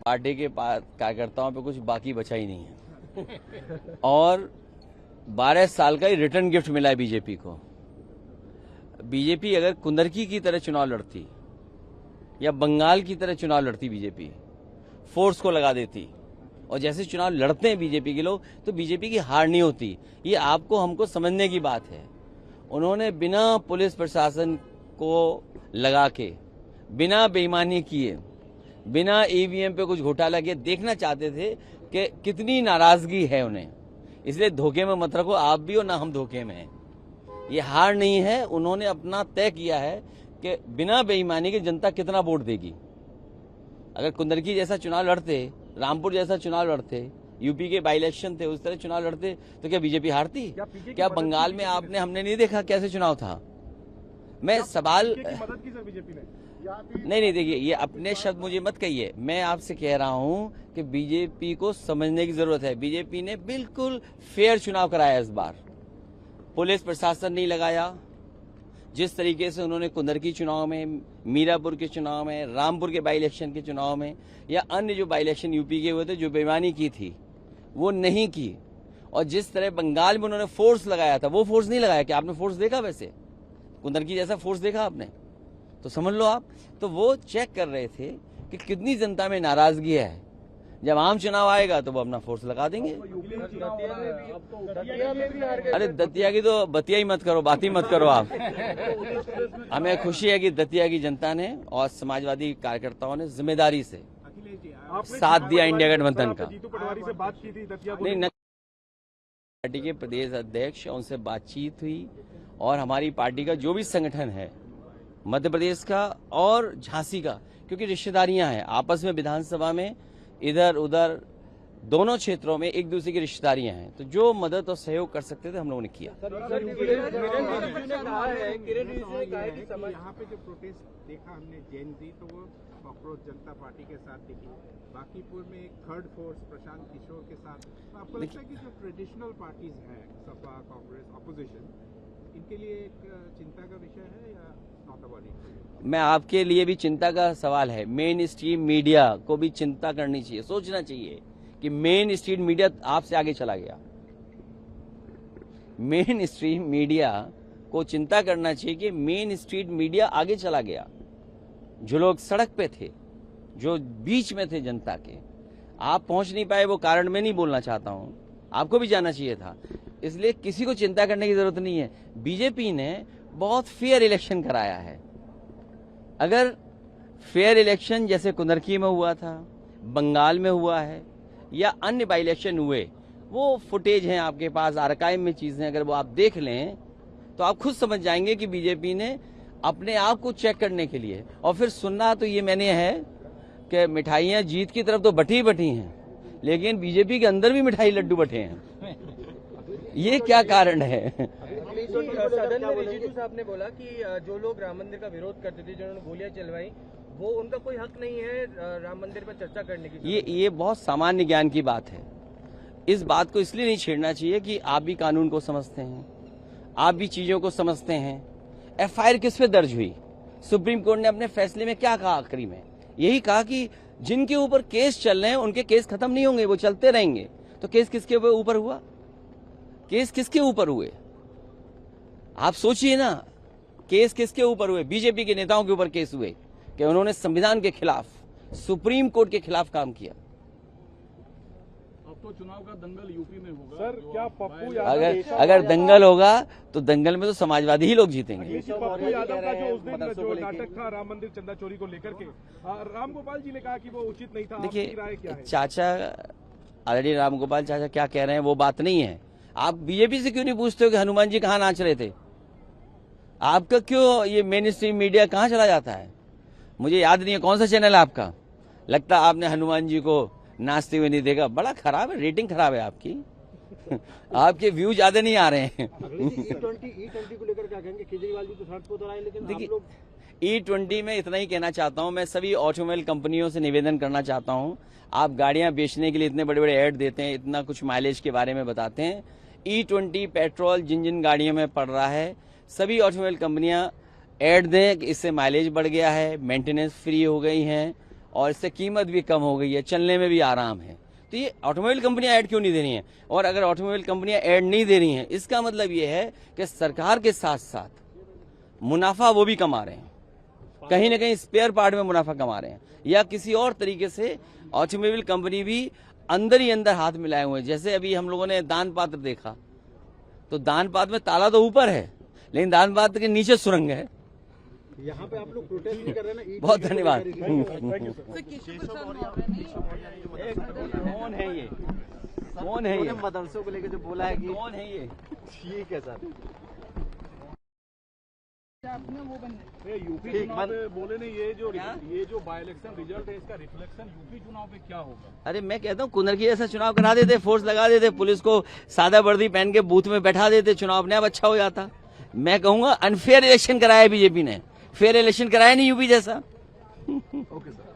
Party के कार्यकर्ताओं पे कुछ बाकी बचा ही नहीं है और 12 साल का ही रिटर्न गिफ्ट मिला है बीजेपी को। बीजेपी अगर कुंदरकी की तरह चुनाव लड़ती या बंगाल की तरह चुनाव लड़ती, बीजेपी फोर्स को लगा देती और जैसे चुनाव लड़ते हैं बीजेपी के लोग, तो बीजेपी की हार नहीं होती। ये आपको हमको समझने की बात है। उन्होंने बिना पुलिस प्रशासन को लगा के, बिना बेईमानी किए, बिना ईवीएम पे कुछ घोटाला किए देखना चाहते थे कि कितनी नाराजगी है उन्हें। इसलिए धोखे में मत रखो आप भी और ना हम धोखे में हैं। ये हार नहीं है, उन्होंने अपना तय किया है कि बिना बेईमानी के जनता कितना वोट देगी। अगर कुंदरकी जैसा चुनाव लड़ते, रामपुर जैसा चुनाव लड़ते, यूपी के बाई इलेक्शन थे उस तरह चुनाव लड़ते, तो क्या बीजेपी हारती? क्या बंगाल में हमने नहीं देखा कैसे चुनाव था? मैं सवाल मदद की सर बीजेपी ने नहीं देखिए, ये अपने शब्द मुझे मत कहिए। मैं आपसे कह रहा हूं कि बीजेपी को समझने की जरूरत है। बीजेपी ने बिल्कुल फेयर चुनाव कराया इस बार। पुलिस प्रशासन नहीं लगाया। जिस तरीके से उन्होंने कुंदरकी चुनाव में, मीरापुर के चुनाव में, रामपुर के बाई इलेक्शन के चुनाव में या अन्य जो बाई इलेक्शन यूपी के हुए थे, जो बेईमानी की थी वो नहीं की। और जिस तरह बंगाल में उन्होंने फोर्स लगाया था, वो फोर्स नहीं लगाया। क्या आपने फोर्स देखा? वैसे कुंदरकी जैसा फोर्स देखा आपने? तो समझ लो आप। तो वो चेक कर रहे थे कि कितनी जनता में नाराजगी है। जब आम चुनाव आएगा तो वो अपना फोर्स लगा देंगे। अरे दतिया की तो बतिया ही मत करो, बात ही मत करो आप। हमें खुशी है कि दतिया की जनता ने और समाजवादी कार्यकर्ताओं ने जिम्मेदारी से साथ दिया इंडिया गठबंधन का। नहीं, पार्टी के प्रदेश अध्यक्ष, उनसे बातचीत हुई और हमारी पार्टी का जो भी संगठन है मध्य प्रदेश का और झांसी का, क्योंकि रिश्तेदारियां हैं आपस में, विधानसभा में इधर उधर दोनों क्षेत्रों में एक दूसरे की रिश्तेदारियां हैं, तो जो मदद और सहयोग कर सकते थे हम लोगों ने किया। यहाँ पे जो प्रोटेस्ट देखा हमने जैन जी, तो वो कॉकरोच जनता पार्टी के साथ दिखी। बाकीपुर में एक थर्ड फोर्स प्रशांत किशोर के साथ। तो आपको लगता है कि जो ट्रेडिशनल पार्टीज हैं, सपा, कांग्रेस, ऑपोजिशन, इनके लिए एक चिंता का विषय है या नॉट अबाउट इट? मैं आपके लिए भी चिंता का सवाल है। मेन स्ट्रीम मीडिया को भी चिंता करनी चाहिए, सोचना चाहिए कि मेन स्ट्रीम मीडिया आपसे आगे चला गया। मेन स्ट्रीम मीडिया को चिंता करना चाहिए कि मेन स्ट्रीम मीडिया आगे चला गया। जो लोग सड़क पे थे, जो बीच में थे जनता के, आप पहुंच नहीं पाए, वो कारण मैं नहीं बोलना चाहता हूं, आपको भी जाना चाहिए था। इसलिए किसी को चिंता करने की जरूरत नहीं है। बीजेपी ने बहुत फेयर इलेक्शन कराया है। अगर फेयर इलेक्शन जैसे कुंदरकी में हुआ था, बंगाल में हुआ है या अन्य बाई इलेक्शन हुए, वो फुटेज हैं आपके पास, आर्काइव में चीजें, अगर वो आप देख लें तो आप खुद समझ जाएंगे कि बीजेपी ने अपने आप को चेक करने के लिए, और फिर सुनना तो ये मैंने है कि मिठाइयां जीत की तरफ तो बटी बटी हैं, लेकिन बीजेपी के अंदर भी मिठाई लड्डू बटे हैं। ये क्या कारण है? सदन में रिजिजू साहब ने बोला कि जो लोग राम मंदिर का विरोध करते थे, जिन्होंने गोलियां चलवाई, वो उनका कोई हक नहीं है राम मंदिर पर चर्चा करने की। ये बहुत सामान्य ज्ञान की बात है। इस बात को इसलिए नहीं छेड़ना चाहिए कि आप भी कानून को समझते हैं, आप भी चीजों को समझते हैं। एफआईआर किस पे दर्ज हुई? सुप्रीम कोर्ट ने अपने फैसले में क्या कहा? आखिरी में यही कहा कि जिनके ऊपर केस चल रहे हैं उनके केस खत्म नहीं होंगे, वो चलते रहेंगे। तो केस किसके ऊपर हुआ? केस किसके ऊपर हुए? आप सोचिए ना, केस किसके ऊपर हुए? बीजेपी के नेताओं के ऊपर केस हुए कि उन्होंने संविधान के खिलाफ, सुप्रीम कोर्ट के खिलाफ काम किया। अब तो चुनाव का दंगल यूपी में होगा सर। क्या पप्पू यादव अगर दंगल होगा तो दंगल में तो समाजवादी ही लोग जीतेंगे। पप्पू यादव का जो उस दिन जो नाटक था राम मंदिर चंदा चोरी को लेकर के, राम गोपाल जी ने कहा कि वो उचित नहीं था। देखिए चाचा, ऑलरेडी राम गोपाल चाचा क्या कह रहे हैं वो बात नहीं है। आप बीजेपी से क्यों नहीं पूछते हो कि हनुमान जी कहाँ नाच रहे थे? आपका क्यों ये मेन स्ट्रीम मीडिया कहाँ चला जाता है? मुझे याद नहीं है कौन सा चैनल है आपका। लगता है आपने हनुमान जी को नाचते हुए नहीं देखा। बड़ा खराब है, रेटिंग खराब है आपकी। आपके व्यू ज्यादा नहीं आ रहे हैं। E20 को लेकर क्या कहेंगे? केजरीवाल जी तो सड़क पर उतर आए, लेकिन देखिए E20 में इतना ही कहना चाहता हूं, मैं सभी ऑटोमोबाइल कंपनियों से निवेदन करना चाहता हूं, आप गाड़ियां बेचने के लिए इतने बड़े बड़े ऐड देते हैं, इतना कुछ माइलेज के बारे में बताते हैं। E20 पेट्रोल जिन जिन गाड़ियों में पड़ रहा है, सभी ऑटोमोबाइल कंपनियां ऐड दें कि इससे माइलेज बढ़ गया है, मेंटेनेंस फ्री हो गई हैं और इससे कीमत भी कम हो गई है, चलने में भी आराम है। तो ये ऑटोमोबाइल कंपनियां ऐड क्यों नहीं दे रही हैं? और अगर ऑटोमोबाइल कंपनियां ऐड नहीं दे रही हैं, इसका मतलब ये है कि सरकार के साथ साथ मुनाफा वो भी कमा रहे हैं, कहीं ना कहीं स्पेयर पार्ट में मुनाफा कमा रहे हैं, या किसी और तरीके से ऑटोमोबाइल कंपनी भी अंदर ही अंदर हाथ मिलाए हुए हैं। जैसे अभी हम लोगों ने दान पात्र देखा, तो दान पात्र में ताला तो ऊपर है, लेकिन दान पात्र के नीचे सुरंग है। यहाँ पे आप लोग प्रोटेस्ट नहीं कर रहे ना? बहुत धन्यवाद। कौन है ये? कौन है ये? मदरसों को लेकर जो बोला है कि कौन है ये? ठीक है सर। यूपी चुनाव पे बोले नहीं, ये जो बाई इलेक्शन रिजल्ट है इसका रिफ्लेक्शन यूपी चुनाव पे क्या होगा? अरे मैं कहता हूँ कुंदरकी जैसा चुनाव करा देते, फोर्स लगा देते, पुलिस को सादा वर्दी पहन के बूथ में बैठा देते, चुनाव अपने आप अच्छा हो जाता। मैं कहूंगा अनफेयर इलेक्शन कराया बीजेपी ने, फेयर इलेक्शन कराया नहीं यूपी जैसा। Okay sir.